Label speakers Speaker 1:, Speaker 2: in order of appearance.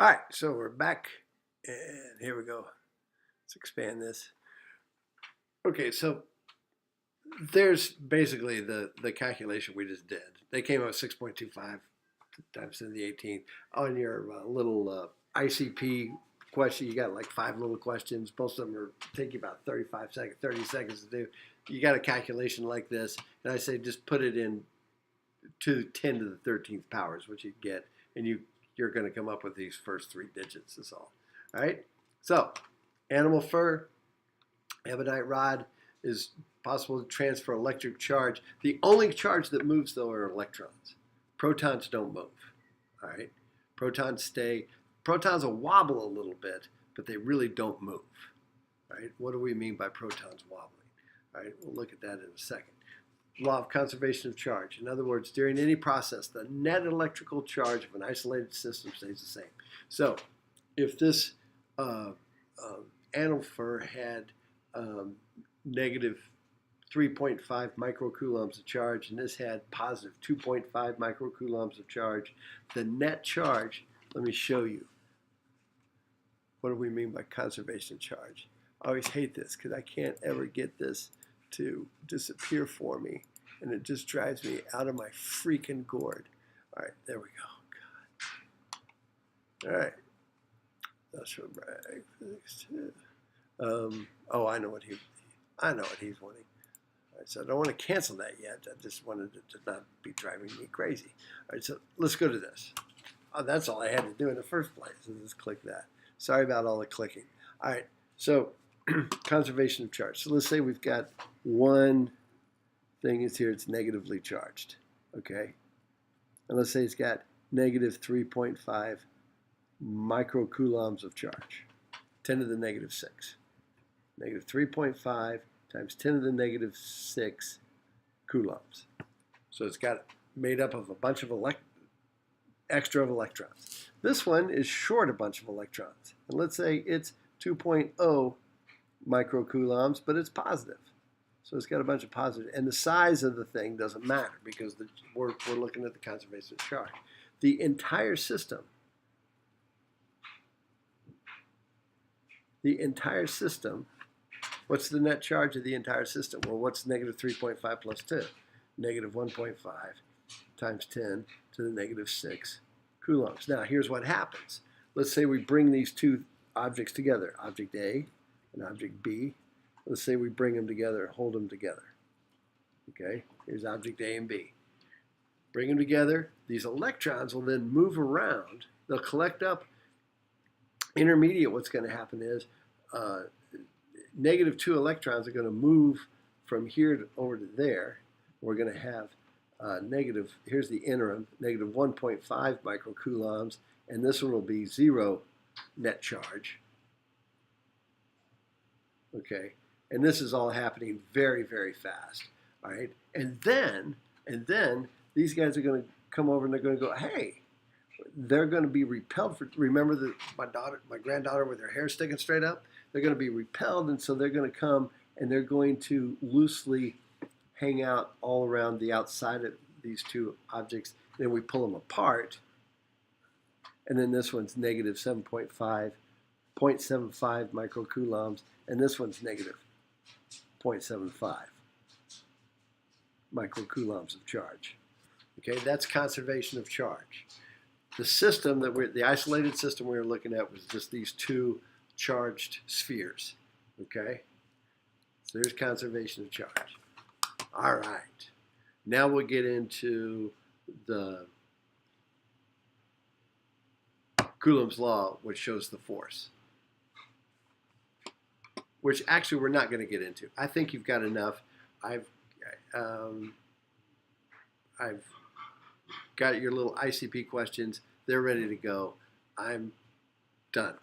Speaker 1: All right, so we're back, and here we go. Let's expand this. Okay, so there's basically the calculation we just did. They came up with 6.25 times 10 to the 18th. On your little ICP question, you got like 5 little questions. Most of them are take you about 30 seconds to do. You got a calculation like this, and I say just put it in to 10 to the 13th power is what you get, and you're going to come up with these first 3 digits is all. All right, so animal fur, ebonite rod is possible to transfer electric charge. The only charge that moves, though, are electrons. Protons don't move. All right, protons stay. Protons will wobble a little bit, but they really don't move. All right, what do we mean by protons wobbling? All right, we'll look at that in a second. Law of conservation of charge. In other words, during any process, the net electrical charge of an isolated system stays the same. So if this animal fur had negative 3.5 microcoulombs of charge, and this had positive 2.5 microcoulombs of charge, the net charge, let me show you. What do we mean by conservation of charge? I always hate this because I can't ever get this to disappear for me, and it just drives me out of my freaking gourd. All right, there we go. God. All right, that's for brag physics too. Oh, I know what he's wanting. All right, so I don't want to cancel that yet. I just wanted it to not be driving me crazy. All right, so let's go to this. Oh, that's all I had to do in the first place, is just click that. Sorry about all the clicking. All right, so conservation of charge. So let's say we've got one thing is here, it's negatively charged, okay? And let's say it's got negative 3.5 microcoulombs of charge, 10 to the negative 6. Negative 3.5 times 10 to the negative 6 coulombs. So it's got made up of a bunch of extra of electrons. This one is short a bunch of electrons. And let's say it's 2.0 microcoulombs, but it's positive. So it's got a bunch of positive. And the size of the thing doesn't matter because we're looking at the conservation of charge. The entire system, what's the net charge of the entire system? Well, what's negative 3.5 plus 2? Negative 1.5 times 10 to the negative 6 coulombs. Now, here's what happens. Let's say we bring these two objects together, object A and object B. Let's say we bring them together, hold them together. Okay, here's object A and B. Bring them together. These electrons will then move around. They'll collect up. Intermediate, what's going to happen is negative 2 electrons are going to move from here over to there. We're going to have negative, here's the interim, negative 1.5 microcoulombs, and this one will be 0 net charge. Okay, and this is all happening very, very fast. All right, and then these guys are going to come over and they're going to go, hey, they're going to be repelled. Remember my granddaughter with her hair sticking straight up? They're going to be repelled, and so they're going to come and they're going to loosely hang out all around the outside of these two objects. Then we pull them apart, and then this one's negative 0.75 microcoulombs, and this one's negative 0.75 microcoulombs of charge. Okay, that's conservation of charge. The system the isolated system we were looking at was just these two charged spheres. Okay, so there's conservation of charge. All right, now we'll get into the Coulomb's law, which shows the force, which actually we're not going to get into. I think you've got enough. I've got your little ICP questions. They're ready to go. I'm done.